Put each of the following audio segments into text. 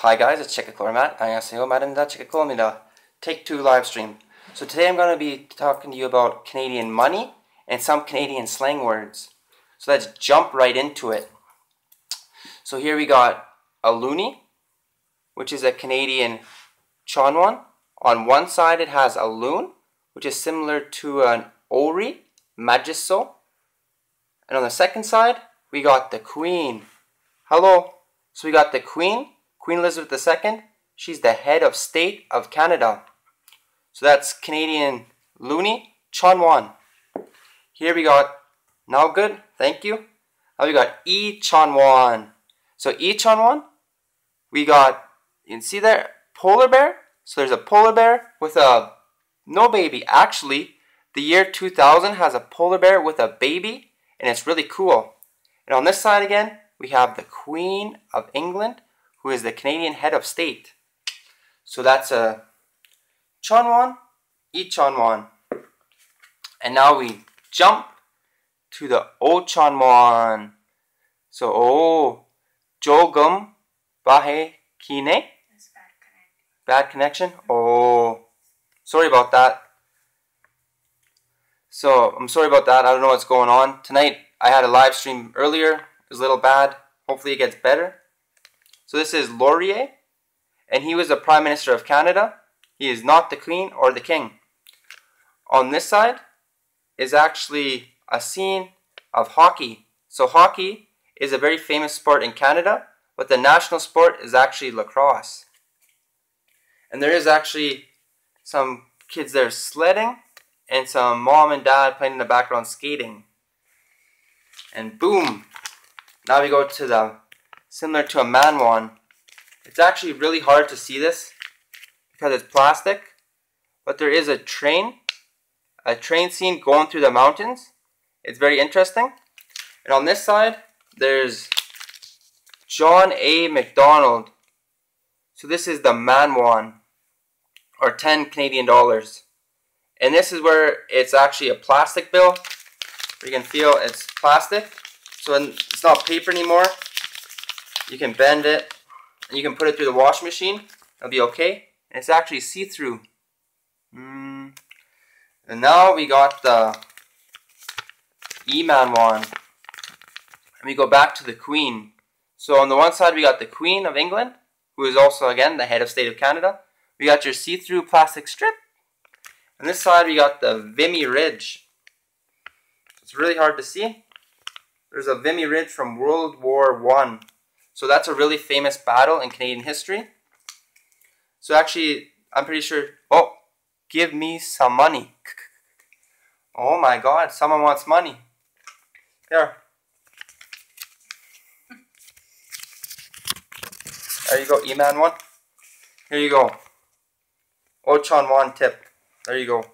Hi guys, it's Checkacola Matt. 안녕하세요. 마른다 Checkacola'입니다. Take 2 live stream. So today I'm going to be talking to you about Canadian money and some Canadian slang words. So let's jump right into it. So here we got a loonie, which is a Canadian chonwon. On one side it has a loon, which is similar to an ori, majiso. And on the second side, we got the queen. Hello. So we got the queen, Queen Elizabeth II. She's the head of state of Canada. So that's Canadian loonie, chonwon. Here we got, now good, thank you. Now we got e chonwon. So e chonwon, we got, you can see there, polar bear. So there's a polar bear with no baby. Actually, the year 2000 has a polar bear with a baby, and it's really cool. And on this side again, we have the Queen of England, who is the Canadian head of state. So that's a chonwon, e chonwon. And now we jump to the o chonwon. So o 조금 바해 기네. Bad connection? Oh, sorry about that. So, I'm sorry about that. I don't know what's going on. Tonight, I had a live stream earlier. It was a little bad. Hopefully it gets better. So this is Laurier, and he was the Prime Minister of Canada. He is not the Queen or the King. On this side is actually a scene of hockey. So hockey is a very famous sport in Canada, but the national sport is actually lacrosse. And there is actually some kids there sledding and some mom and dad playing in the background skating. And boom! Now we go to the, similar to a manwon. It's actually really hard to see this because it's plastic. But there is a train scene going through the mountains. It's very interesting. And on this side, there's John A. MacDonald. So this is the manwon, or 10 Canadian dollars. And this is where it's actually a plastic bill. You can feel it's plastic. So it's not paper anymore. You can bend it, and you can put it through the washing machine. It'll be okay. And it's actually see-through. And now we got the E-manwon. And we go back to the Queen. So on the one side we got the Queen of England, who is also, again, the head of state of Canada. We got your see-through plastic strip. On this side, we got the Vimy Ridge. It's really hard to see. There's a Vimy Ridge from World War I. So that's a really famous battle in Canadian history. So actually, I'm pretty sure... Oh, give me some money. Oh my God, someone wants money. There. There you go, E-man one. Here you go. Ochon-won tip. There you go.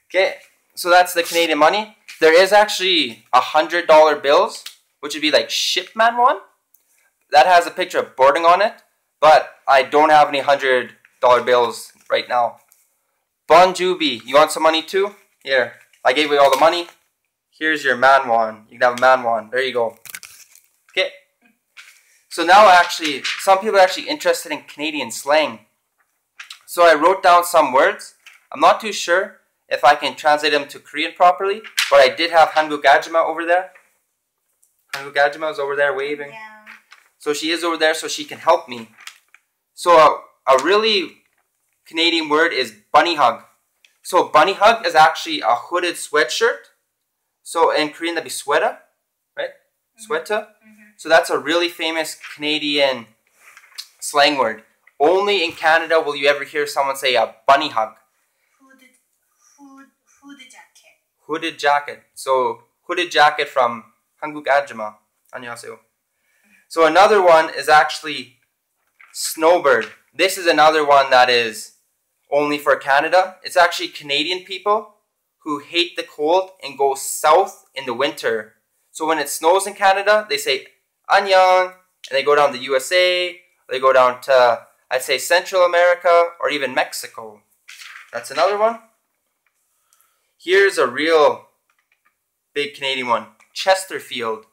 Okay, so that's the Canadian money. There is actually $100 bills, which would be like shipman-won. That has a picture of boarding on it, but I don't have any $100 bills right now. Bon Juby, you want some money too? Here, I gave away all the money. Here's your man-won. You can have a man-won. There you go. Okay. So now actually, some people are actually interested in Canadian slang. So I wrote down some words. I'm not too sure if I can translate them to Korean properly, but I did have 한국아줌마 over there. 한국아줌마 is over there waving. Yeah. So she is over there, so she can help me. So a really Canadian word is bunny hug. So bunny hug is actually a hooded sweatshirt. So in Korean that'd be sweater, right? Sweater. So that's a really famous Canadian slang word. Only in Canada will you ever hear someone say a bunny hug. Hooded jacket. Hooded jacket. So hooded jacket from 한국아줌마. 안녕하세요. So another one is actually snowbird. This is another one that is only for Canada. It's actually Canadian people who hate the cold and go south in the winter. So when it snows in Canada, they say 안녕, and they go down to USA, they go down to, I'd say, Central America, or even Mexico. That's another one. Here's a real big Canadian one. Chesterfield.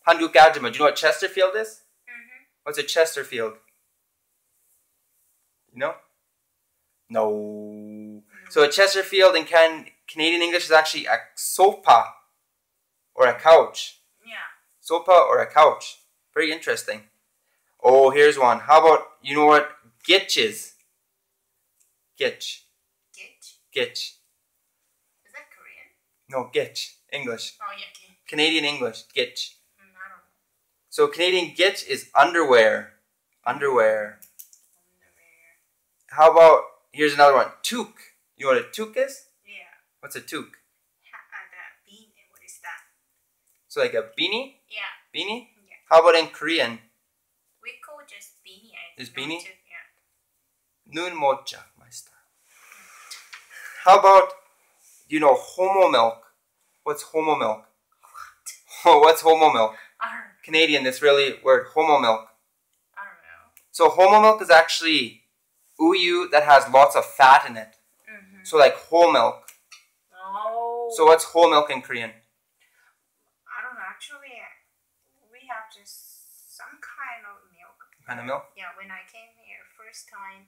한국아줌마. Do you know what Chesterfield is? What's a Chesterfield? You know? No. So a Chesterfield in Canadian English is actually a sofa or a couch. Yeah. Sofa or a couch. Very interesting. Oh, here's one. How about, you know what gitch is? Gitch. Gitch? Gitch. Is that Korean? No, gitch. English. Oh, yeah, okay. Canadian English. Gitch. I don't know. So Canadian gitch is underwear. Underwear. How about, here's another one. Toque. You know what a toque is? Yeah. What's a toque? The beanie. What is that? So like a beanie? Yeah. Beanie? Yeah. How about in Korean? We call just beanie. Just beanie? Yeah. Nun mocha, my style. How about, you know, homo milk? What's homo milk? Oh, what's homo milk? I don't know. Canadian, this really word, homo milk. I don't know. So homo milk is actually uyu that has lots of fat in it. Mm-hmm. So like whole milk. Oh. So what's whole milk in Korean? I don't know. Actually, we have just some kind of milk. Kind of milk? Yeah. When I came here first time,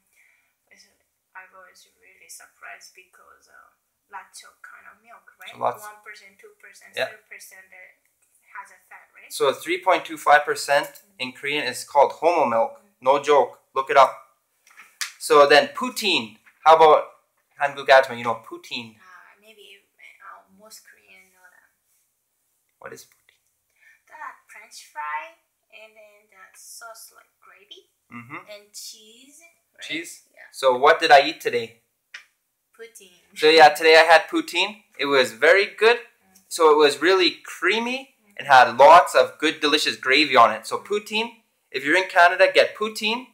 I was really surprised because lots of kind of milk, right? So lots. 1%, 2%, Yeah. 3% that has a fat, right? So 3.25% in Korean is called homo milk. No joke. Look it up. So then poutine. How about 한국아줌마? You know poutine. Maybe most Korean know that. What is poutine? That French fry and then that sauce like gravy and cheese. Right? Cheese? Yeah. So what did I eat today? Poutine. So yeah, today I had poutine. It was very good. So it was really creamy and had lots of good delicious gravy on it. So poutine, if you're in Canada, get poutine.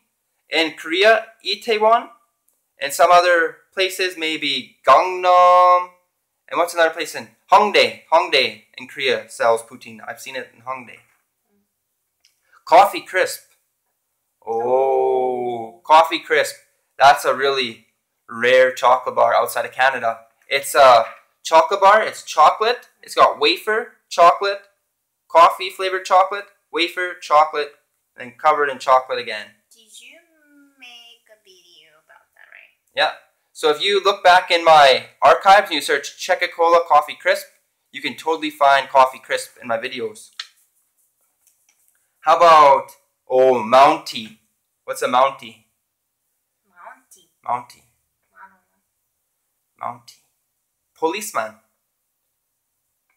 In Korea, Itaewon. And some other places, maybe Gangnam. And what's another place in? Hongdae. Hongdae in Korea sells poutine. I've seen it in Hongdae. Coffee Crisp. Oh, Coffee Crisp. That's a really rare chocolate bar outside of Canada. It's a chocolate bar. It's chocolate. It's got wafer, chocolate, coffee flavored chocolate, wafer, chocolate, and covered in chocolate again. Did you make a video about that, right? Yeah. So if you look back in my archives and you search Checkacola Coffee Crisp, you can totally find Coffee Crisp in my videos. How about, oh, Mountie. What's a Mountie? Mountie. Mountie. I don't know. Mountie. Policeman.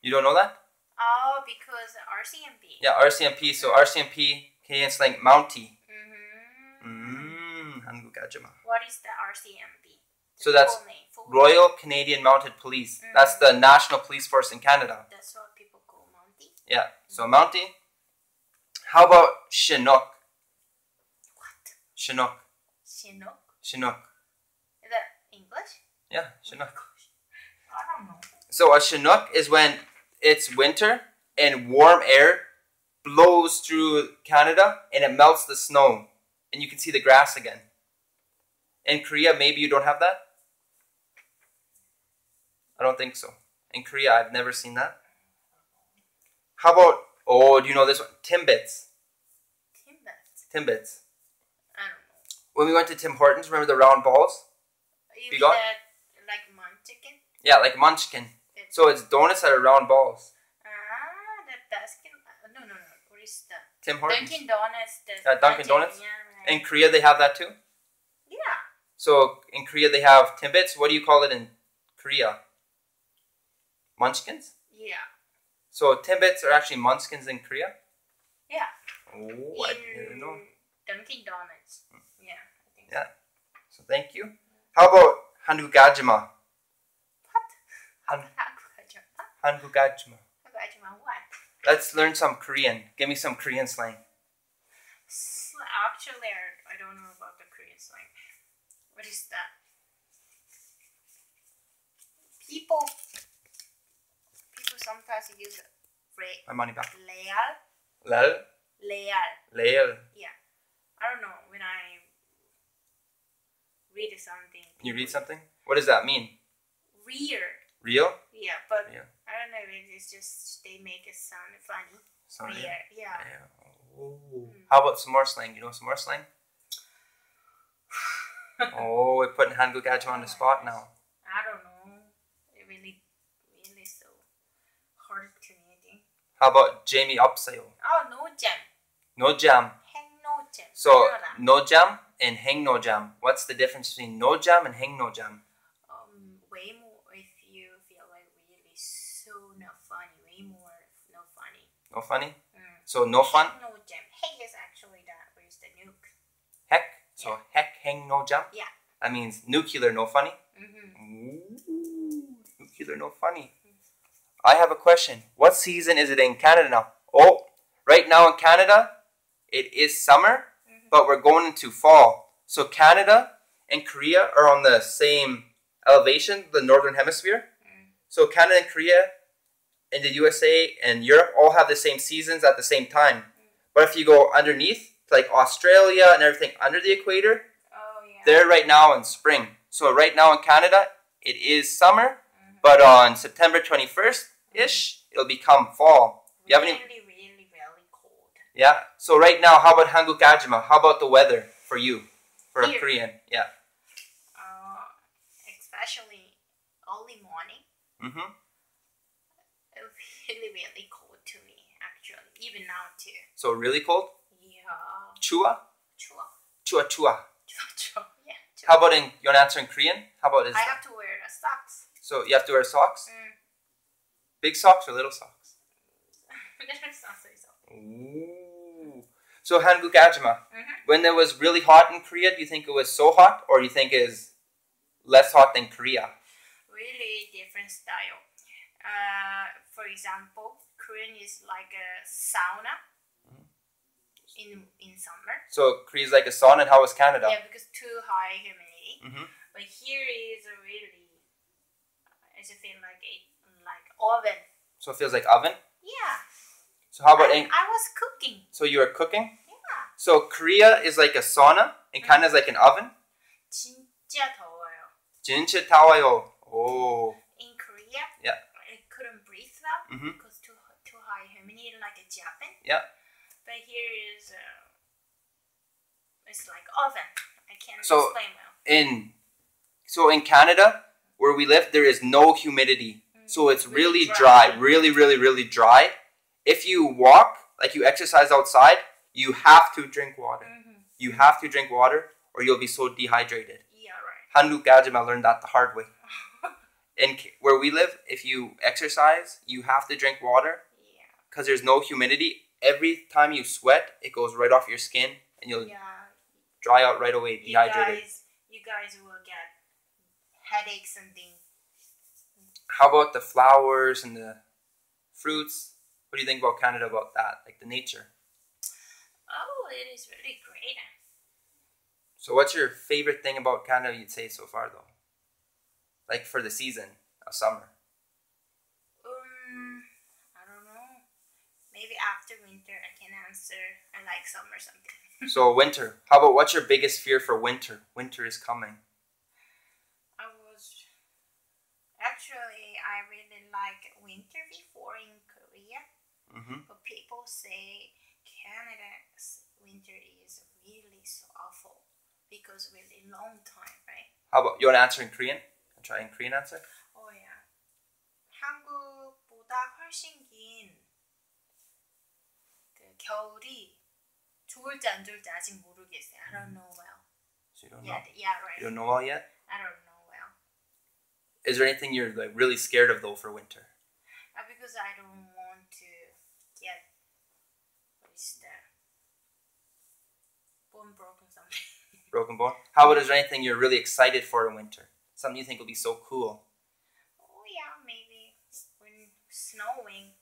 You don't know that? Oh, because RCMP. Yeah, RCMP. So RCMP, Canadian slang, Mountie. 한국아줌마. What is the RCMP? So that's Royal Canadian Mounted Police. That's the national police force in Canada. That's what people call Mountie? Yeah, so Mountie. How about Chinook? What? Chinook. Chinook? Chinook. Is that English? Yeah, Chinook. I don't know. So a Chinook is when it's winter and warm air blows through Canada and it melts the snow and you can see the grass again. In Korea, maybe you don't have that? I don't think so. In Korea, I've never seen that. How about, oh, do you know this one? Timbits. Timbits? Timbits. I don't know. When we went to Tim Hortons, remember the round balls? You You mean got? that like Munchkin? Yeah, like Munchkin. So it's donuts that are round balls. The basket. No. What is that? Tim Hortons. Dunkin' Donuts. Dunkin' Donuts? Yeah, right. In Korea, they have that too? Yeah. So in Korea, they have Timbits. What do you call it in Korea? Munchkins? Yeah. So Timbits are actually Munchkins in Korea? Yeah. Oh, I didn't know. Dunkin' Donuts. Yeah, I think Yeah. So thank you. How about 한국아줌마? What? 한국아줌마. 한국아줌마 what? Let's learn some Korean. Give me some Korean slang. Actually, I don't know about the Korean slang. What is that? People sometimes use My money back. leal. Leal. Yeah. I don't know. When I read something. You read something? What does that mean? Real. Real? Yeah, but Yeah. I don't know. It's just they make it sound funny. Sorry. Real. Yeah. Oh. How How about some more slang? You know some more slang? Oh, we're putting 한국아줌마 on the spot now. I don't know. It really so hard to me, I think. How about Jamie 없어요? Oh, no jam. No jam. No jam. So no jam and hang no jam. What's the difference between no jam and hang no jam? Way more if you feel like really so not funny. Way more no funny. No funny? So no fun? No jam. Heck is actually that. Where's the nuke? Heck? So heck, hang no jam? Yeah. That means nuclear no funny? Mm-hmm. Ooh, nuclear no funny. I have a question. What season is it in Canada now? Oh, right now in Canada, it is summer, but we're going into fall. So Canada and Korea are on the same elevation, the northern hemisphere. So Canada and Korea and the USA and Europe all have the same seasons at the same time. But if you go underneath, like Australia and everything under the equator, they're right now in spring. So right now in Canada, it is summer, but on September 21st-ish, it'll become fall. You have any? Really cold. Yeah. So right now, how about 한국아줌마? How about the weather for you, for a Korean? Yeah. Especially early morning. Mm-hmm. Really cold to me, actually. Even now too. So really cold? Yeah. 추워? 추워. Yeah. How about in your answer in Korean? How about I have to wear the socks. So you have to wear socks? Big socks or little socks? Little socks. Ooh. So 한국아줌마, when it was really hot in Korea, do you think it was so hot, or do you think it is less hot than Korea? Really different style. For example, Korean is like a sauna in summer. So Korea is like a sauna, and how was Canada? Yeah, because too high humidity. But here is really, I just feel like oven. So it feels like oven? Yeah. So how about I was cooking. So you were cooking? Yeah. So Korea is like a sauna, and Canada is like an oven? 진짜 더워요. 진짜 더워요. Oh. In Korea, yeah. I couldn't breathe well because too high humidity, like a Japan. Yeah. But here is it's like oven. I can't explain well. So in Canada, where we live, there is no humidity. So it's really dry, really dry. If you walk, like you exercise outside, you have to drink water. You have to drink water, or you'll be so dehydrated. Yeah, right. 한국아줌마 learned that the hard way. Where we live, if you exercise, you have to drink water. Yeah. Because there's no humidity. Every time you sweat, it goes right off your skin, and you'll dry out right away, dehydrated. You guys will get headaches and things. How about the flowers and the fruits? What do you think about Canada about that, like the nature? Oh, it is really great. So what's your favorite thing about Canada you'd say so far, though? Like for the season of summer? I don't know. Maybe after winter I can answer I like summer something. So winter. How about what's your biggest fear for winter? Winter is coming. I really like winter before in Korea. But people say Canada's winter is really so awful because really long time, right? How about you want to answer in Korean? I'll try in Korean answer. Oh yeah. 한국보다 훨씬 긴 그 겨울이 좋을지 안 좋을지 아직 모르겠어요. I don't know well. So you don't know? Yeah, right. You don't know well yet? I don't know well. Is there anything you're like really scared of though for winter? Because I don't want to get bone broken something. Broken bone? How about is there anything you're really excited for in winter? Something you think will be so cool? Oh yeah, maybe when snowing.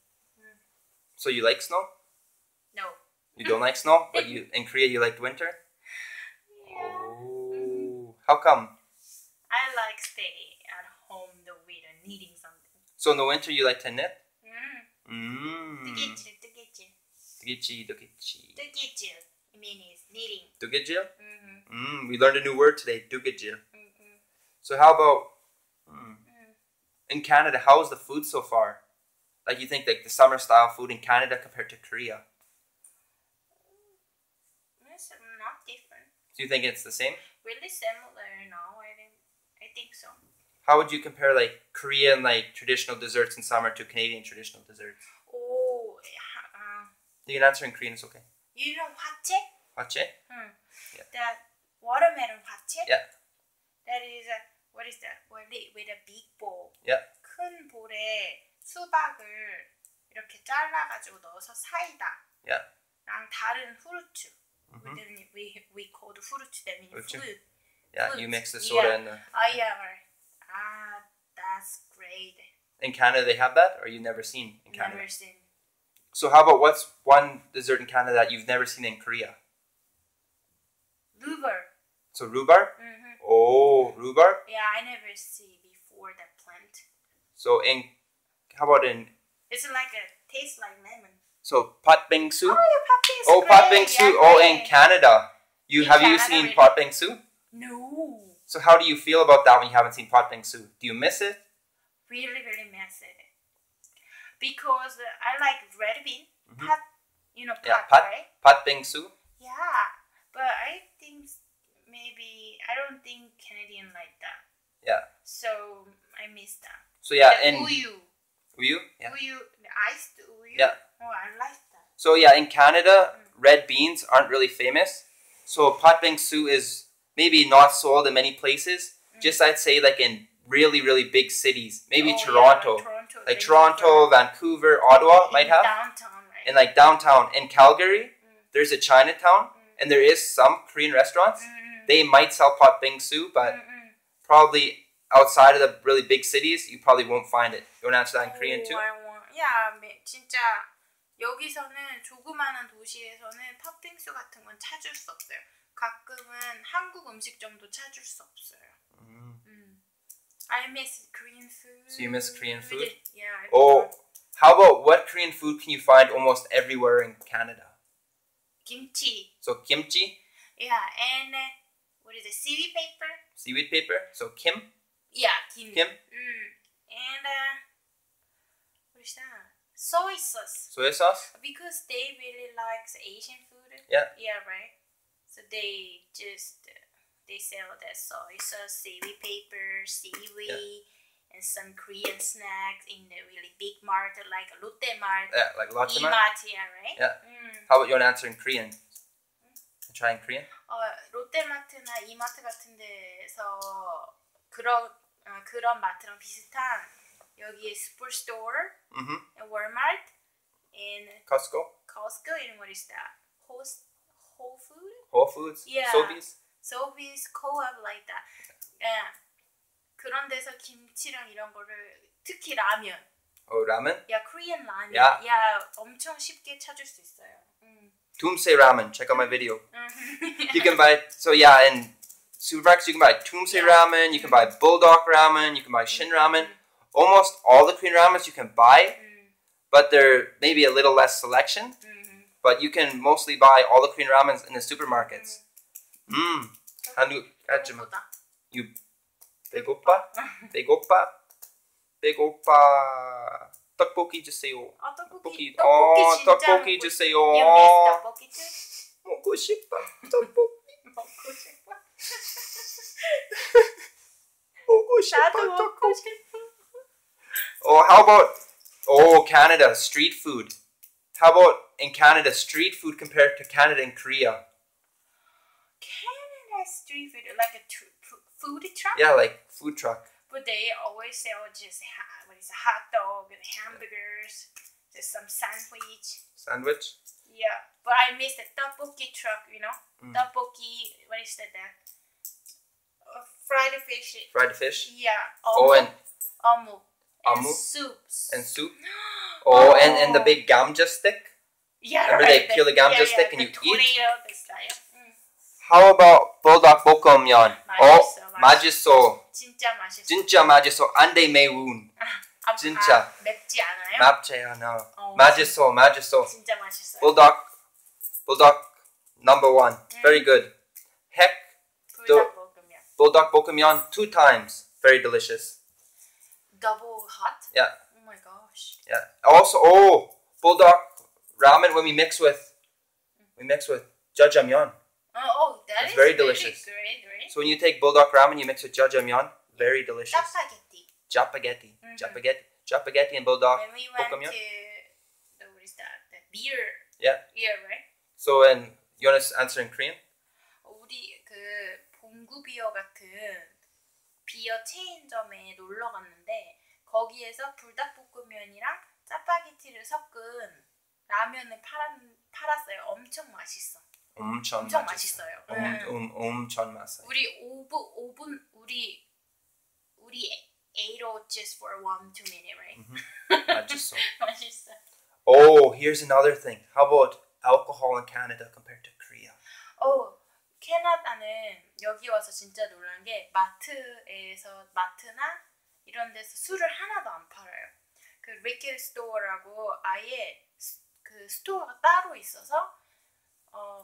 So you like snow? No. You don't like snow? But you in Korea you liked winter? Yeah. Oh. How come? I like stay at home the winter knitting something. So in the winter you like to knit? 뜨개질. 뜨개질. It means knitting. 뜨개질? We learned a new word today, 뜨개질. So how about in Canada, how is the food so far? Like you think like the summer style food in Canada compared to Korea? It's not different. Do you think it's the same? Really similar, no? I think so. How would you compare like Korean like traditional desserts in summer to Canadian traditional desserts? Oh, You can answer in Korean, it's okay. you know 화채? 화채? Yeah. That watermelon 화채? Yeah. That is what is that? With a big bowl. Yeah. 큰 볼에 수박을 이렇게 잘라가지고 넣어서 사이다. Yeah. 랑 다른 후르츠. Mm-hmm. We called 후르츠. That means 후르츠? fruit. Yeah, Fruits. you mix the soda Yeah. and the... Yeah, right. That's great. In Canada they have that, or you've never seen in Canada? Never seen. So how about what's one dessert in Canada that you've never seen in Korea? Rhubarb. So rhubarb? Mm-hmm. Oh, rhubarb? Yeah, I never see before that plant. So how about It's like tastes like lemon. so patbingsu? Oh, your puppy is Oh, great. patbingsu. Yeah, Oh, great. in Canada. Have you Canada, seen really? patbingsu? No. So how do you feel about that when you haven't seen patbingsu? Do you miss it? Really, really miss it. Because I like red bean. Mm-hmm. Pat, you know, Yeah, pat, right? patbingsu. Yeah, but I think maybe I don't think Canadian like that. Yeah. So I miss that. So yeah, The in uyu, Yeah. the iced uyu. Yeah. Oh, I like that. So yeah, in Canada, red beans aren't really famous. So patbingsu is maybe not sold in many places. Just I'd say like in really, really big cities. Maybe Oh, Toronto. Yeah, Toronto. Like Toronto, Vancouver, Ottawa might have. Downtown, right? In like downtown. In Calgary, there's a Chinatown. And there is some Korean restaurants. They might sell patbingsu, but probably outside of the really big cities, you probably won't find it. You want to answer that in Korean too? 야, 진짜 여기서는 조그마한 도시에서는 팥빙수 같은 건 찾을 수 없어요. 가끔은 한국 음식점도 찾을 수 없어요. I miss Korean food. So you miss Korean food? Yeah. Oh, how about what Korean food can you find almost everywhere in Canada? Kimchi. So kimchi, Yeah, and what is it? Seaweed paper. seaweed paper. So kim, Yeah, kim. Kim. And what is that? Soy sauce. soy sauce. Because they really like Asian food. Yeah. Yeah, right. So they just they sell that soy sauce, seaweed paper, seaweed, and some Korean snacks in the really big market like Lotte Mart, Yeah, like lots of them. E-Mart, yeah, right? Yeah. How about you want to answer in Korean? Try in Korean. 롯데마트나 이마트 같은 데서 그런 마트랑 비슷한 여기에 슈퍼스토어, and Walmart, and Costco, and what is that? Whole Food? Whole Foods, Yeah. Sobeys, Co-op like that. Yeah. 그런 데서 김치랑 이런 거를 특히 라면. Oh, ramen. 야, Korean 라면. Yeah. 야, 엄청 쉽게 찾을 수 있어요. Tumse ramen. Check out my video. You can buy. So yeah, in supermarkets you can buy Tumse ramen. You can buy Bulldog ramen. You can buy Shin ramen. Almost all the Korean ramens you can buy, but they're maybe a little less selection. But you can mostly buy all the Korean ramens in the supermarkets. 한국아줌마. You 배고파? 배고파. 떡볶이 주세요. 떡볶이 떡볶이 주세요. You miss 떡볶이 too? 먹고 싶어. 떡볶이. 먹고 싶어? 먹고 싶어. 나도 먹고 싶어. Oh, how about Canada street food? How about in Canada street food compared to Canada and Korea? Canada street food like a food truck? Yeah, like food truck. But they always sell just hot dog and hamburgers, just some Sandwich? Yeah, but I miss the tteokbokki truck, you know? Tteokbokki, what is that? Fried fish. Fried fish? Yeah. And Omu. And Omu? soups. And soup? Oh, and the big gamja stick? Yeah, Remember right. they peel the gamja stick and you eat? Tornado, the style. How about bulldog 볶음면? 맛있어. 진짜 맛있어. 진짜 맛있어. 안 돼 매운. 진짜. 맵지 않아요? 맵지 않아. 맛있어. 진짜 맛있어요. Bulldog number 1. Very good. Heck, 불닭볶음면. bulldog 볶음면 2 times. Very delicious. Double hot? Yeah. Oh my gosh. Yeah. Also, bulldog ramen when we mix with jjajangmyeon. That It's is very delicious. Great, right? So when you take bulldog ramen, you mix with jjajangmyeon. Very delicious. Spaghetti. Japaghetti. Japaghetti and bulldog. When we went 볶음면? to what is that? The beer. Yeah. Yeah, right. So and you want to answer in Korean? 우리 그 봉구 비어 같은 비어 체인점에 놀러 갔는데 거기에서 불닭볶음면이랑 짜파게티를 섞은 라면을 팔았어요. 엄청 맛있어. 엄청 맛있어요. 엄청 맛있어요. 우리 ate just for 1-2 minutes, right? 맛있어. 맛있어. Oh, here's another thing. How about alcohol in Canada compared to Korea? 캐나다는 여기 와서 진짜 놀란 게 마트나 이런 데서 술을 하나도 안 팔아요. 그 리클 스토어라고 아예 그 스토어가 따로 있어서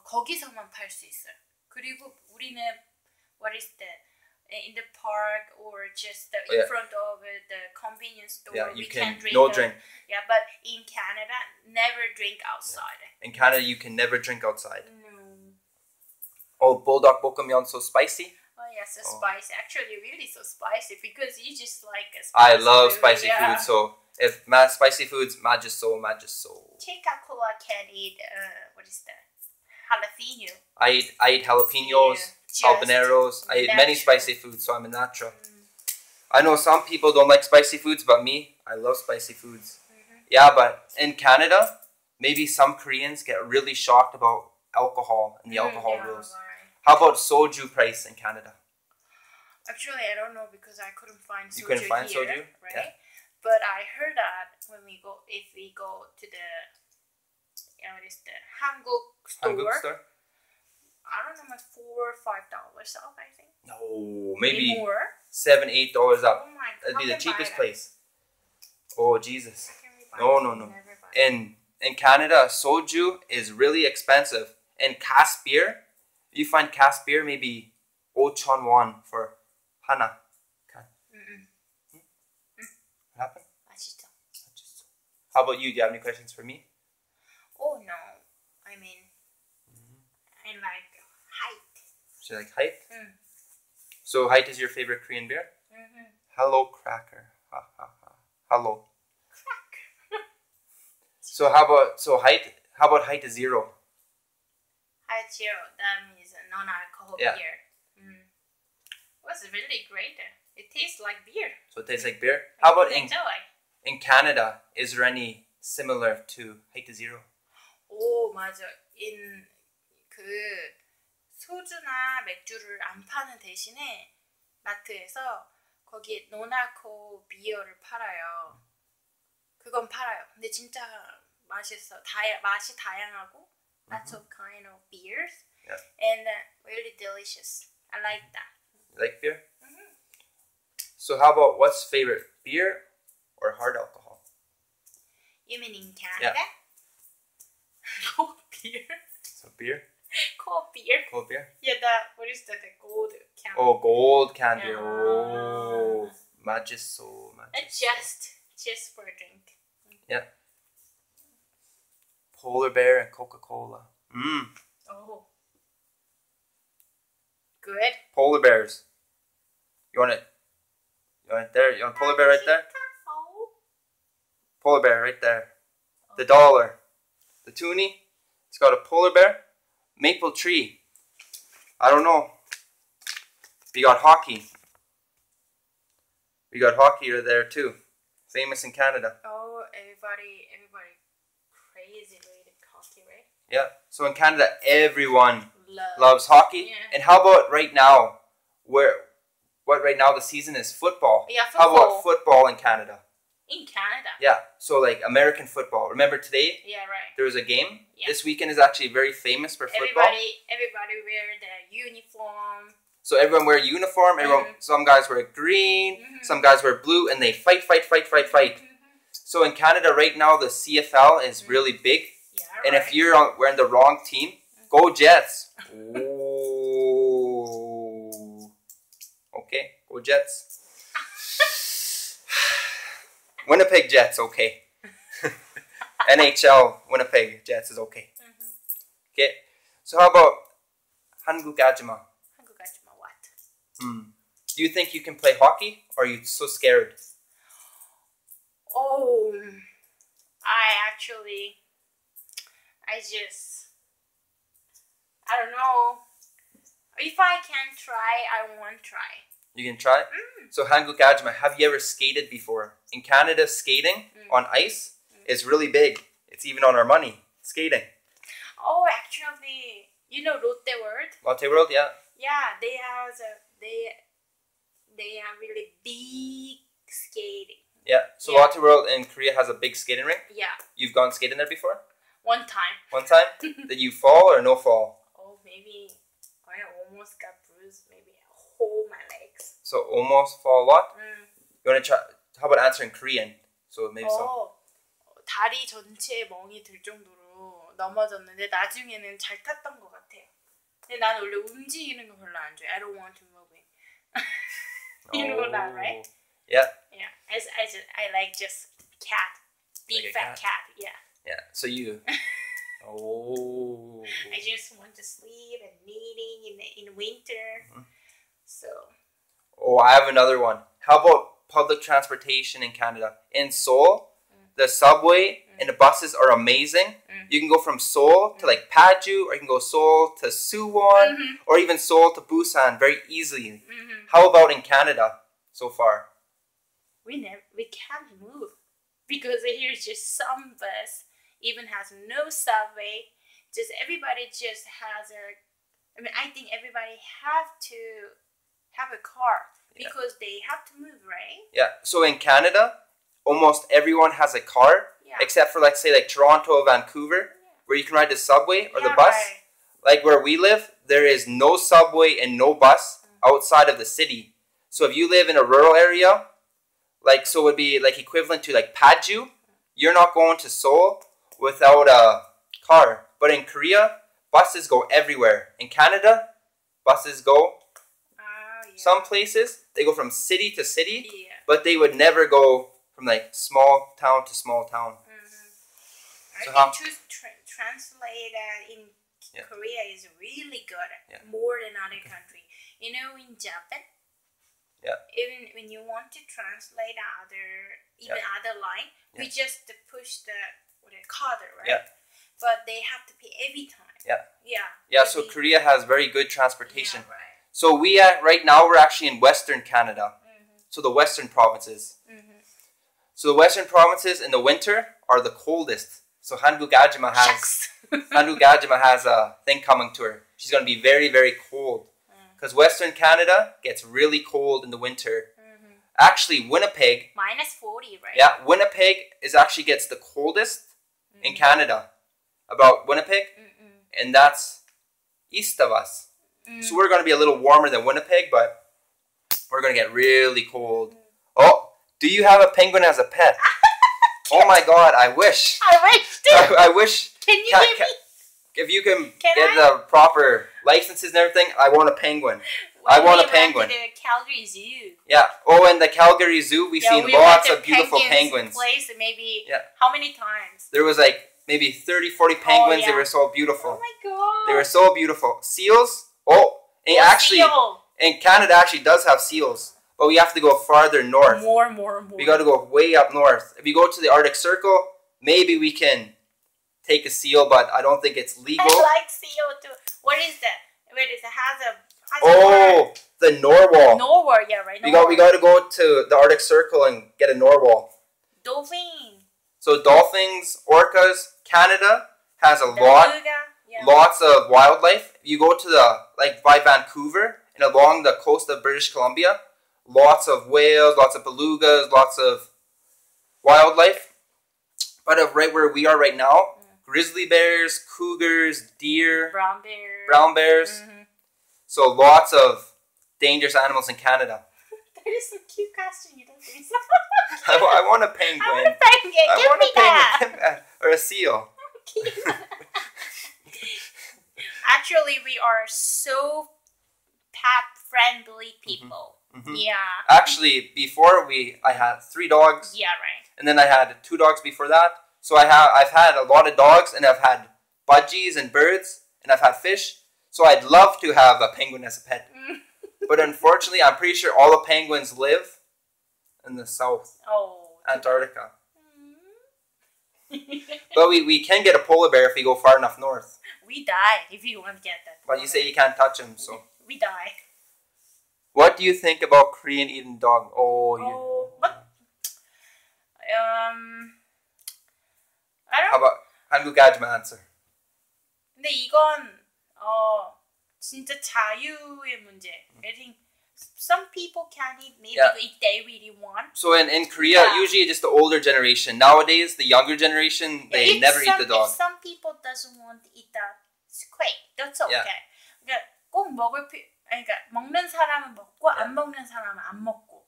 거기서만 팔 수 있어요. 그리고 우리는 what is that? In the park or just in front of the convenience store, we can drink. No drink. Yeah, but in Canada, never drink outside. In Canada, you can never drink outside. No. Oh, bulldog 볶음면 so spicy. Oh yeah, so spicy. Actually, really so spicy because you just like a I spicy love food. spicy Yeah. food. So if spicy foods, majiso. Checkacola can eat what is that? Jalapeno. I eat jalapenos, habaneros. I eat many spicy foods, so I'm a natural. I know some people don't like spicy foods, but me, I love spicy foods. Yeah, but in Canada, maybe some Koreans get really shocked about alcohol and the alcohol rules. Right. How about soju price in Canada? Actually, I don't know because I couldn't find soju You couldn't find here, soju? right? Yeah. But I heard that if we go to the what is the Hanguk store? I don't know, like $4 or $5 off, I think. No, maybe more. $7-8 up. Oh my God! That'd be the cheapest place. Oh Jesus! No. No. In Canada, soju is really expensive. And cask beer, you find cask beer maybe 5,000 won for 하나. What happened? 맛있어. How about you? Do you have any questions for me? Oh no, I mean, I like height. So you like height? So height is your favorite Korean beer? Hello Cracker. Ha ha ha. Hello. Crack. So how about height is 0? Height 0. That means non-alcohol Yeah. beer. It was really great. It tastes like beer. So it tastes like beer. How about enjoy? in Canada? Is there any similar to height is 0? 오 맞아. 그 소주나 맥주를 안 파는 대신에 마트에서 거기에 노나코 비어를 팔아요. 그건 팔아요. 근데 진짜 맛있어. 맛이 다양하고 lots of kind of beers. Yeah. And really delicious. I like that. You like beer? So how about what's favorite, beer or hard alcohol? You mean in Canada? Yeah. Cold beer. So beer? Cold beer. Cold beer? Yeah, what is that? The gold can. Oh, gold can beer. Yeah. Oh, 맛있어. Just for a drink. Yeah. Polar bear and Coca-Cola. Oh. Good. Polar bears. You want it there? You want polar bear right there? Polar bear right there. The dollar. The toonie. It's got a polar bear. Maple tree. I don't know. We got hockey. We got hockey there too. Famous in Canada. Oh, everybody crazy with hockey, right? Yeah. So in Canada, everyone Love. loves hockey. Yeah. And how about right now? What right now the season is football. Yeah, How football. about football in Canada? In Canada? Yeah. So like American football. Remember today? Yeah, right. There was a game. Yeah. This weekend is actually very famous for football. Everybody wear the uniform. So everyone wear uniform. Some guys wear green. Some guys wear blue, and they fight. So in Canada right now, the CFL is really big. Yeah, And right. if you're wearing the wrong team, go Jets. Ooh. Okay, go Jets. Winnipeg Jets, okay. NHL Winnipeg Jets is okay. Okay. So how about 한국아줌마. 한국아줌마 what? Do you think you can play hockey, or are you so scared? Oh, I don't know. If I can try, I won't try. You can try? So 한국아줌마, have you ever skated before? In Canada, skating on ice is really big. It's even on our money. Skating. Oh, actually, you know Lotte World? Lotte World, yeah. Yeah, they have really big skating. Yeah, so Yeah. Lotte World in Korea has a big skating rink. Yeah, You've gone skating there before? one time. One time? Did you fall or no fall? Oh, maybe I almost got bruised. Maybe hold my legs. So almost fall a lot? You want to try? How about answer in Korean? So maybe so. 다리 전체에 멍이 들 정도로 넘어졌는데 나중에는 잘 탔던 것 같아요. 근데 나는 원래 움직이는 거 별로 안 좋아해. I don't want to move it. You know that, right? Yeah. Yeah. I like just cat. Big Like a fat cat. Yeah. Yeah. So you. Oh. I just want to sleep and knitting in winter. So. Oh, I have another one. How about public transportation in Canada? In Seoul, the subway and the buses are amazing. You can go from Seoul to like Paju, or you can go Seoul to Suwon, or even Seoul to Busan very easily. How about in Canada so far? We can't move because here's just some bus, even has no subway. Just everybody just has I think everybody have to have a car because they have to move, right? Yeah. So in Canada, almost everyone has a car, except for let's say like Toronto or Vancouver, where you can ride the subway or the bus. Right. Like where we live, there is no subway and no bus outside of the city. So if you live in a rural area, like so it would be like equivalent to like Paju, you're not going to Seoul without a car. But in Korea, buses go everywhere. In Canada, buses go some places, they go from city to city, but they would never go from like small town to small town. So I think to translate in Korea is really good, more than other country. You know, in Japan, even when you want to translate other line, we just push the coder, right? Yeah. But they have to pay every time. Yeah. So Korea has very good transportation. Yeah, right. So right now we're actually in Western Canada. So the Western provinces. So the Western provinces in the winter are the coldest. So 한국아줌마 has a thing coming to her. She's going to be very, very cold. Because Western Canada gets really cold in the winter. Actually, Winnipeg. -40, right? Yeah, Winnipeg actually gets the coldest in Canada. About Winnipeg. And that's east of us. So we're going to be a little warmer than Winnipeg, but we're going to get really cold. Oh, do you have a penguin as a pet? Oh my God, I wish. I wish. Can you give me? If you can get the proper licenses and everything, I want a penguin. I want a penguin. We went to the Calgary Zoo. Yeah. Oh, in the Calgary Zoo, we've seen lots of beautiful penguins. Place maybe how many times? There was like maybe 30, 40 penguins. They were so beautiful. Oh my God. They were so beautiful. Seals? Oh, and actually, and Canada actually does have seals. But we have to go farther north. More. We got to go way up north. If you go to the Arctic Circle, maybe we can take a seal, but I don't think it's legal. I like seal too. What is that? Wait, it has the narwhal. Narwhal, yeah, right. We got to go to the Arctic Circle and get a narwhal. Dolphin. So dolphins, orcas. Canada has lots of wildlife. You go to by Vancouver and along the coast of British Columbia, lots of whales, lots of belugas, lots of wildlife. But right where we are right now, grizzly bears, cougars, deer, brown bears. So lots of dangerous animals in Canada. That is a cute costume. You don't think so? I want a penguin. I want a penguin. Give me that. Or a seal. Actually, we are so pet-friendly people. Yeah. Actually, before I had 3 dogs. Yeah, right. And then I had 2 dogs before that. So I've had a lot of dogs, and I've had budgies and birds, and I've had fish. So I'd love to have a penguin as a pet. But unfortunately, I'm pretty sure all the penguins live in the South. Antarctica. But we can get a polar bear if we go far enough north. We die if you want to get that. But you say you can't touch them, so. We die. What do you think about Korean eating dog? What? I don't. How about 한국아줌마 answer? 근데 이건 진짜 자유의 문제. I think some people can eat meat if they really want. So in Korea, usually just the older generation. Nowadays, the younger generation, they never eat the dog. If some people doesn't want to eat that, it's great. That's okay. 그러니까 꼭 그러니까 먹는 사람은 먹고 안 먹는 사람은 안 먹고.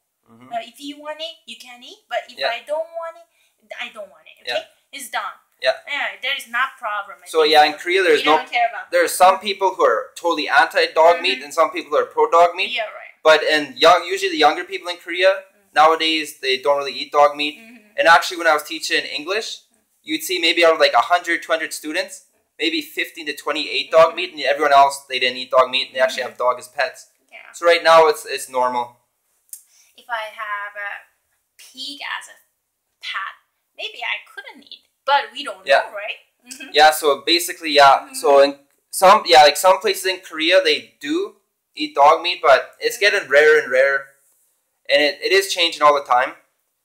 If you want it, you can eat. But if I don't want it, I don't want it. Okay, it's done. Yeah, there is not problem. So in Korea, there are some people who are totally anti-dog meat and some people who are pro-dog meat. Yeah, right. But usually the younger people in Korea nowadays, they don't really eat dog meat. And actually, when I was teaching English, you'd see maybe out of like 100, 200 students, maybe 15 to 20 ate dog meat, and everyone else they didn't eat dog meat, and they actually have dog as pets. Yeah. So right now it's normal. If I have a pig as a pet, maybe I couldn't eat. But we don't know, right? Yeah, so basically, so in some places in Korea, they do eat dog meat, but it's getting rarer and rarer. And it is changing all the time.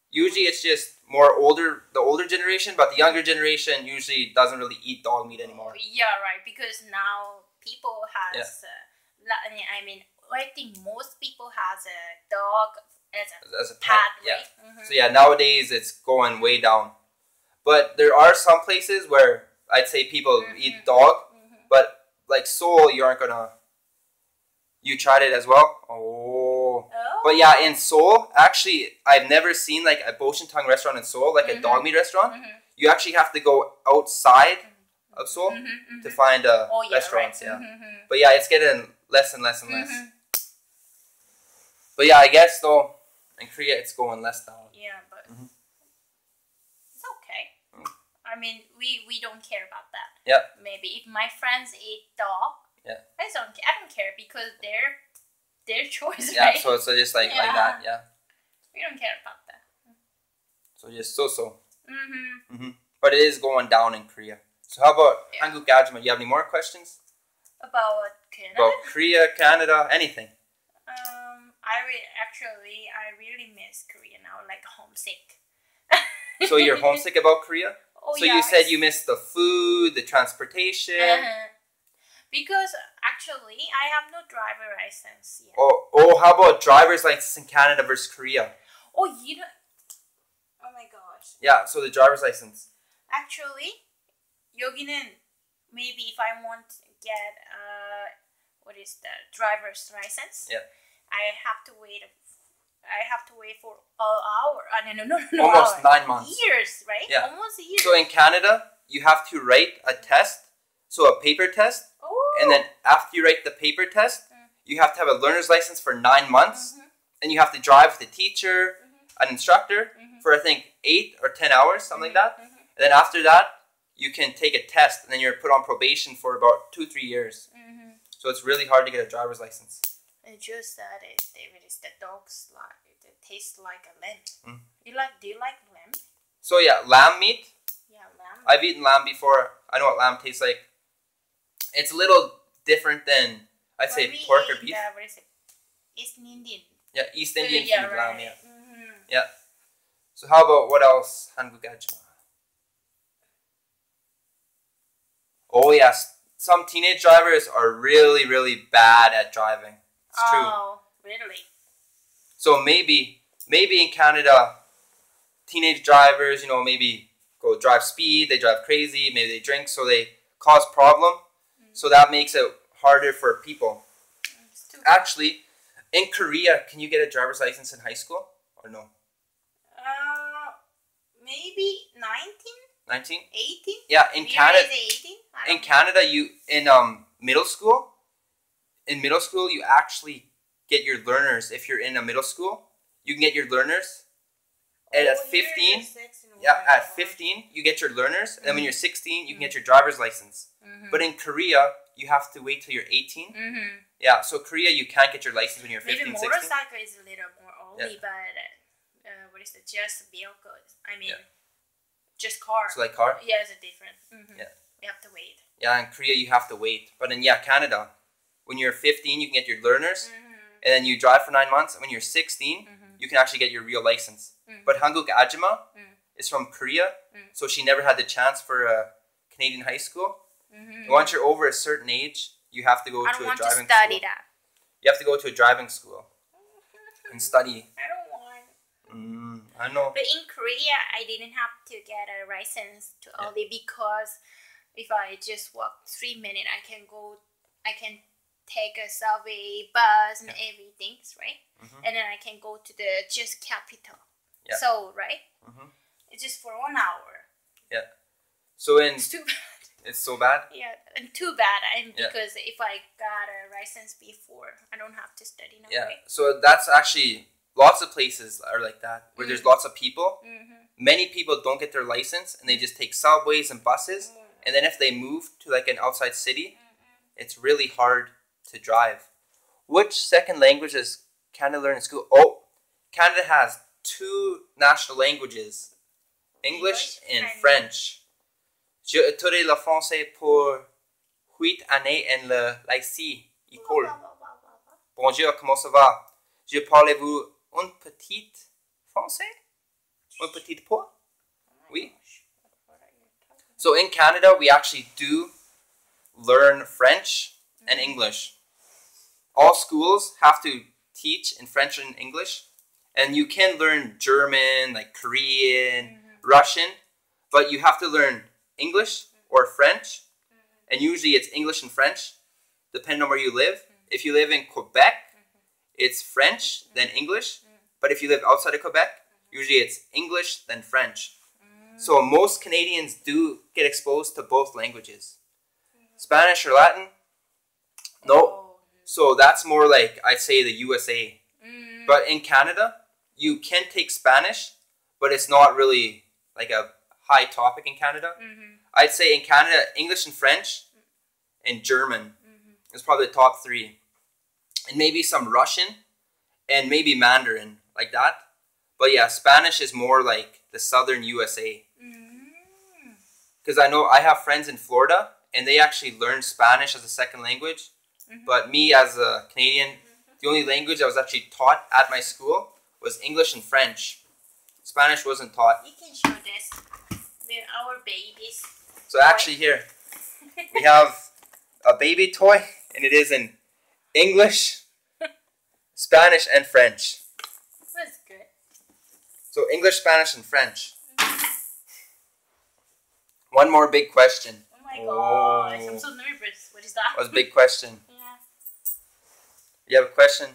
Usually it's just the older generation, but the younger generation usually doesn't really eat dog meat anymore. Yeah, right, because now people has, I think most people has a dog as a pet, right? So nowadays it's going way down. But there are some places where I'd say people eat dog, but like Seoul, you tried it as well? But in Seoul, actually, I've never seen like a Boshintang restaurant in Seoul, like a dog meat restaurant. You actually have to go outside of Seoul to find restaurants. Right. But it's getting less and less and less. But I guess though, in Korea, it's going less down. Yeah, but... I mean, we don't care about that. Yeah. Maybe if my friends eat dog, I don't care because their choice, right? Yeah, so it's just like that, We don't care about that. So just so. But it is going down in Korea. So how about 한국아줌마? Do you have any more questions? About Canada? About Korea, Canada, anything. I really miss Korea now, like homesick. So you're homesick about Korea? So you said you missed the food, the transportation. Because actually, I have no driver license yet. How about driver's license in Canada versus Korea? Oh, you don't... Oh my gosh. Yeah, so the driver's license. Actually, 여기는 maybe if I want to get what is the driver's license? Yeah. I have to wait for an hour. No. Almost 9 months. Years, right? Yeah. Almost years. So in Canada, you have to write a test, so a paper test, and then after you write the paper test, you have to have a learner's license for 9 months, and you have to drive with a teacher, an instructor, for I think 8 or 10 hours, something like that. And then after that, you can take a test, and then you're put on probation for about 2-3 years. So it's really hard to get a driver's license. It's just that the dogs taste like a lamb. Do you like lamb? So lamb meat. Yeah, lamb. I've eaten lamb before. I know what lamb tastes like. It's a little different than I'd say pork or beef. What is it? East Indian. Yeah, East Indian food, right. lamb. Yeah. So how about what else? 한국아줌마. Oh yes, some teenage drivers are really, really bad at driving. It's true. Oh, really? So maybe in Canada, teenage drivers, maybe go drive speed, they drive crazy, maybe they drink, so they cause problem. So that makes it harder for people. Actually, in Korea, can you get a driver's license in high school or no? Maybe 19? 19? 18? Yeah, in Canada. 18? In Canada, middle school. In middle school, you actually get your learners. If you're in a middle school, you can get your learners. And at 15, at 15, you get your learners. And then when you're 16, you can get your driver's license. But in Korea, you have to wait till you're 18. Yeah, so Korea, you can't get your license when you're 15, Maybe 16. motorcycle is a little more early, Yeah. but what is the just vehicles? I mean, just car. So like car? Yeah, it's a different. Yeah. You have to wait. Yeah, in Korea, you have to wait. But in, Canada, when you're 15, you can get your learners. And then you drive for 9 months. And when you're 16, you can actually get your real license. But 한국아줌마 is from Korea. So she never had the chance for a Canadian high school. Once you're over a certain age, you have to go to a driving school. I don't want to study that. You have to go to a driving school and study. I don't want. I know. But in Korea, I didn't have to get a license too early because if I just walk 3 minutes, I can take a subway, bus, and everything, right? And then I can go to the just capital. Yeah. So, right? It's just for 1 hour. Yeah. So it's too bad. It's so bad? Yeah, and too bad. Because if I got a license before, I don't have to study now. Yeah. Right? So that's actually lots of places are like that where there's lots of people. Many people don't get their license and they just take subways and buses. And then if they move to like an outside city, it's really hard to drive. Which second language does Canada learn in school? Oh, Canada has 2 national languages, English and French. J'ai étudié le français pour 8 années en le lycée, école. Bonjour, comment ça va? Je parlez-vous un petit français? Un petit peu? Oui. So in Canada, we actually do learn French and English. All schools have to teach in French and English. And you can learn German, like Korean, Russian. But you have to learn English or French. And usually it's English and French, depending on where you live. If you live in Quebec, it's French, then English. But if you live outside of Quebec, usually it's English, then French. So most Canadians do get exposed to both languages. Spanish or Latin? No. So that's more like, I'd say, the USA. But in Canada, you can take Spanish, but it's not really like a high topic in Canada. I'd say in Canada, English and French and German is probably the top 3. And maybe some Russian and maybe Mandarin, like that. But yeah, Spanish is more like the southern USA. Because I know I have friends in Florida and they actually learn Spanish as a second language. But me as a Canadian, the only language I was actually taught at my school was English and French. Spanish wasn't taught. You can show this. They're our babies. So actually here, we have a baby toy and it is in English, Spanish, and French. That's good. So English, Spanish, and French. One more big question. Oh my gosh, I'm so nervous. What is that? That was a big question. Yeah. You have a question?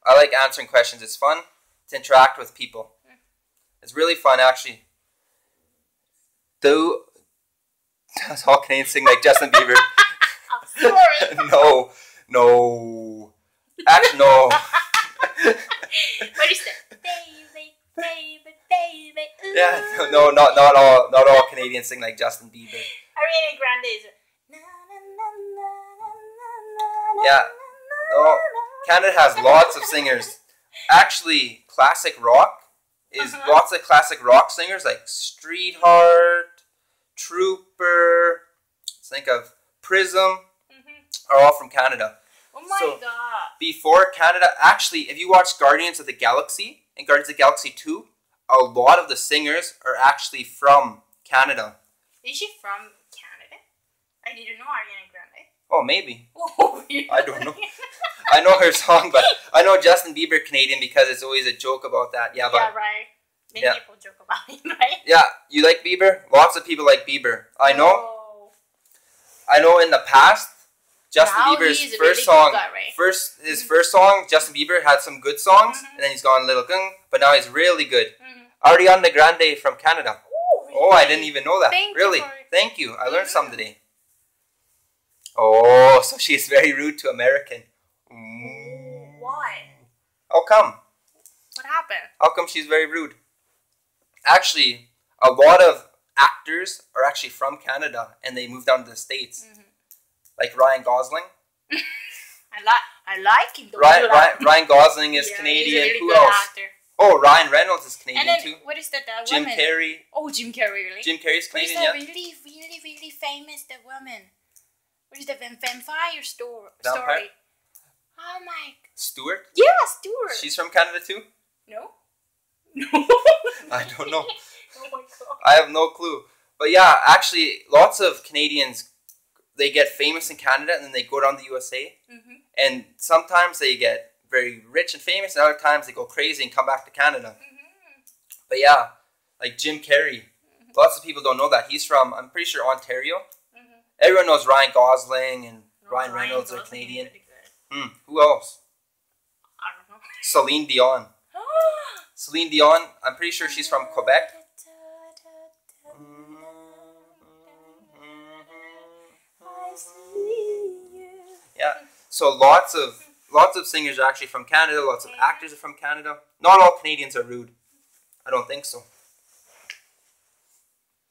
I like answering questions. It's fun to interact with people. It's really fun, actually. Does all Canadians sing like Justin Bieber? I'm sorry. No. Actually, no. What is that? Baby. Ooh. Yeah, no, not all Canadians sing like Justin Bieber. Ariana Grande is. Yeah, no. Canada has lots of singers. Actually, classic rock is lots of classic rock singers like Streetheart, Trooper. Let's think of Prism. Are all from Canada. Oh my god. Before Canada, actually, if you watch Guardians of the Galaxy and Guardians of the Galaxy 2, a lot of the singers are actually from Canada. Is she from Canada? I didn't know Ariana Grande. Oh, maybe. Oh, really? I don't know. I know her song, but I know Justin Bieber Canadian because it's always a joke about that. Yeah, but right. Many people joke about it, right? Yeah, you like Bieber? Lots of people like Bieber. I know. Oh. I know in the past, Justin Now Bieber's he's a first really song, good guy, right? his first song, Justin Bieber had some good songs, and then he's gone a little gung, but now he's really good. Ariana Grande from Canada. Oh, really? Oh, I didn't even know that. Thank really? you for... Thank you. I learned some today. Oh, so she's very rude to American. Why? How come? What happened? How come she's very rude? Actually, a lot of actors are actually from Canada and they moved down to the States. Like Ryan Gosling. I like him. Ryan Gosling is yeah, Canadian. He's a really Who good else? Actor. Oh, Ryan Reynolds is Canadian and then, too. What is that? Jim woman? Carrey. Oh, Jim Carrey, really? Jim Carrey's Canadian, what is yeah. that really famous, that woman? What is the vampire story? Oh my. Stewart? Yeah, Stewart. She's from Canada too? No. I don't know. Oh my god. I have no clue. But yeah, actually, lots of Canadians, they get famous in Canada and then they go down to the USA. Mm-hmm. And sometimes they get very rich and famous, and other times they go crazy and come back to Canada. Mm-hmm. But yeah, like Jim Carrey. Mm-hmm. Lots of people don't know that. He's from, I'm pretty sure, Ontario. Mm-hmm. Everyone knows Ryan Gosling and Ryan Reynolds are Canadian. Who else? I don't know. Celine Dion. Celine Dion, I'm pretty sure she's from Quebec. Yeah, so lots of singers are actually from Canada. Lots of actors are from Canada. Not all Canadians are rude. I don't think so.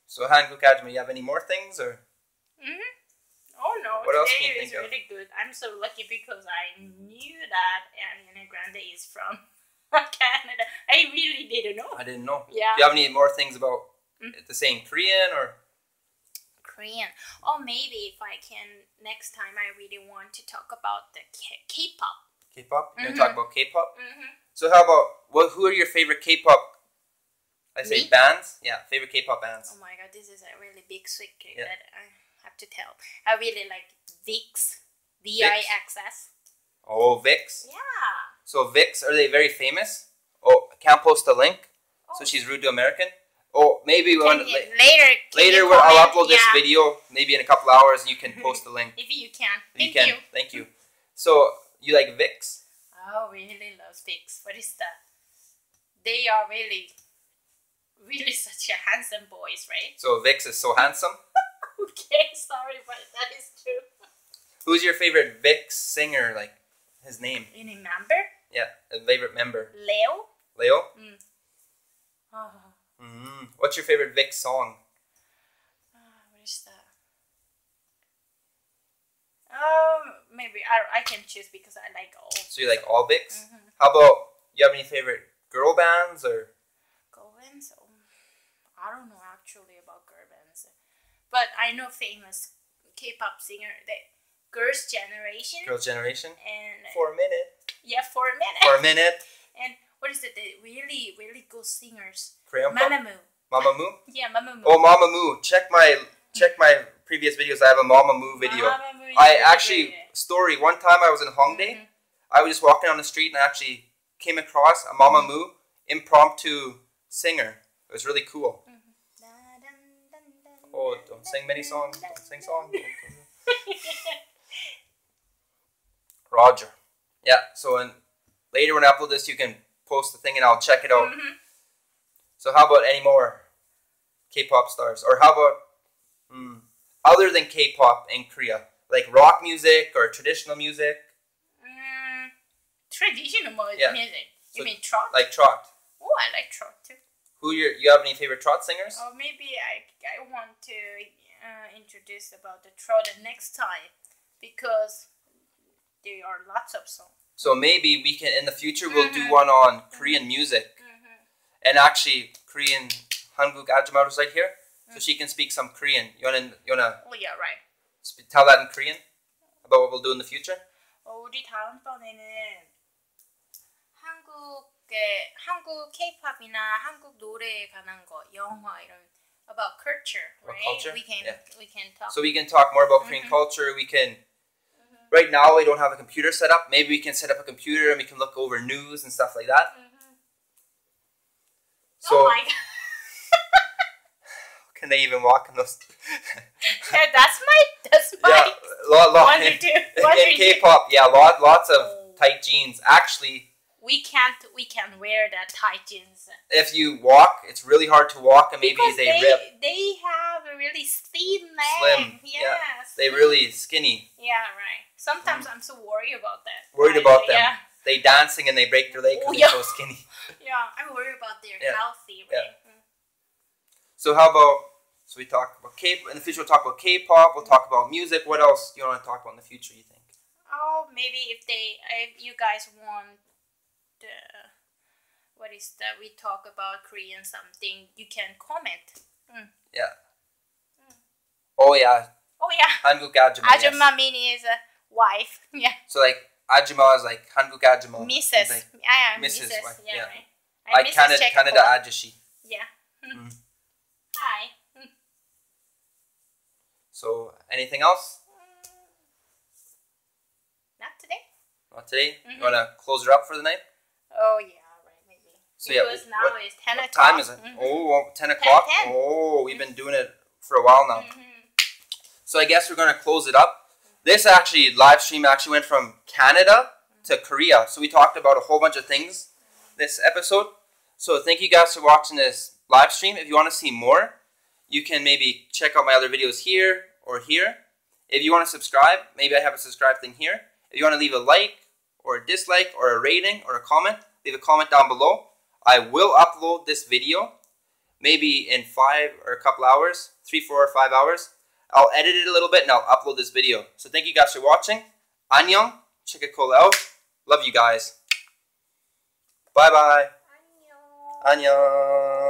So Hanukajima, you have any more things or? Oh no, what else today can you is think really good. I'm so lucky because I knew that Ariana Grande is from Canada. I really didn't know. I didn't know. Yeah. Do you have any more things about the same Korean or? Korean. Or maybe if I can, next time I really want to talk about the K-pop. K-pop? You're going to talk about K-pop? Mm-hmm. So how about, who are your favorite K-pop, bands? Yeah, favorite K-pop bands. Oh my god, this is a really big secret that I have to tell. I really like VIXX. VIXS. Oh, VIXX? Yeah. So VIXX, are they very famous? Oh, I can't post a link, so she's rude to American. Oh, maybe later I'll upload this video, maybe in a couple hours, and you can post the link. If you can. Thank you. So, you like VIXX? Oh, really love VIXX. What is that? They are really such a handsome boys, right? So, VIXX is so handsome? Okay, sorry, but that is true. Who's your favorite VIXX singer, like, his name? Any member? Yeah, a favorite member. Leo? Leo? Oh. What's your favorite VIXX song? What is that? Maybe I can choose because I like all. So you like all VIXX? How about, you have any favorite girl bands or? Girl bands? I don't know actually about girl bands, but I know famous K-pop singer, the Girls' Generation. Girls' Generation. And For a minute. Yeah, for a minute. For a minute. And what is it? The really good singers. Mamamoo. Mamamoo? Yeah, Mamamoo. Oh, Mamamoo. Check my previous videos. I have a Mamamoo video. I actually, story, one time I was in Hongdae. I was just walking on the street and I actually came across a Mamamoo impromptu singer. It was really cool. Oh, don't sing many songs. Don't sing songs. Roger. Yeah, so later when I upload this, you can post the thing and I'll check it out. So how about any more K-pop stars? Or how about, other than K-pop in Korea? Like rock music or traditional music? Traditional music? You mean trot? Like trot. Oh, I like trot too. You have any favorite trot singers? Oh, maybe I want to introduce about the trot next time because there are lots of songs. So maybe we can, in the future, we'll do one on Korean music. And actually, Korean 한국아줌마 is right here, so she can speak some Korean. You wanna? Oh yeah, right. Tell that in Korean about what we'll do in the future. 우리 다음번에는 한국 K-pop이나 한국 노래에 관한 거, 영화 이런 about culture, right? Culture? We can talk. So we can talk more about Korean culture. We can. Right now we don't have a computer set up. Maybe we can set up a computer and we can look over news and stuff like that. So, oh my god. Can they even walk in those? Yeah, that's my lot in K-pop, yeah, lots of tight jeans. Actually, we can't wear that tight jeans. If you walk, it's really hard to walk, and maybe because they rip. They have a really thin leg. Slim. Yeah. They really skinny. Yeah, right. Sometimes I'm so worried about that. Worried about them. Yeah. They dancing and they break their leg because they're so skinny. Yeah, I'm worried about their healthy, right? Yeah. So how about So we talk about K-pop. In the future, we'll talk about K-pop. We'll talk about music. What else do you want to talk about in the future, you think? Oh, maybe if you guys want we talk about Korean something, you can comment. Yeah. Oh yeah. Oh yeah. 한국아줌마. 아줌마 meaning is a wife. Yeah. So like 아줌마 is like 한국아줌마. Mrs. Like, yeah, Mrs. Mrs. Yeah, yeah. right. Like 캐나다아저씨. Yeah. Hi. So anything else? Not today. Not today. You wanna close her up for the night? Oh yeah, right, maybe. So because yeah, now it's 10 o'clock. What time is it? Oh, 10 o'clock? 10. Oh, we've been doing it for a while now. So I guess we're going to close it up. This live stream went from Canada to Korea. So we talked about a whole bunch of things this episode. So thank you guys for watching this live stream. If you want to see more, you can maybe check out my other videos here or here. If you want to subscribe, maybe I have a subscribe thing here. If you want to leave a like or a dislike or a rating or a comment, leave a comment down below. I will upload this video maybe in 5 or a couple hours, 3, 4, or 5 hours. I'll edit it a little bit and I'll upload this video. So thank you guys for watching. Annyeong, Checkacola out. Love you guys. Bye bye. Annyeong. Annyeong.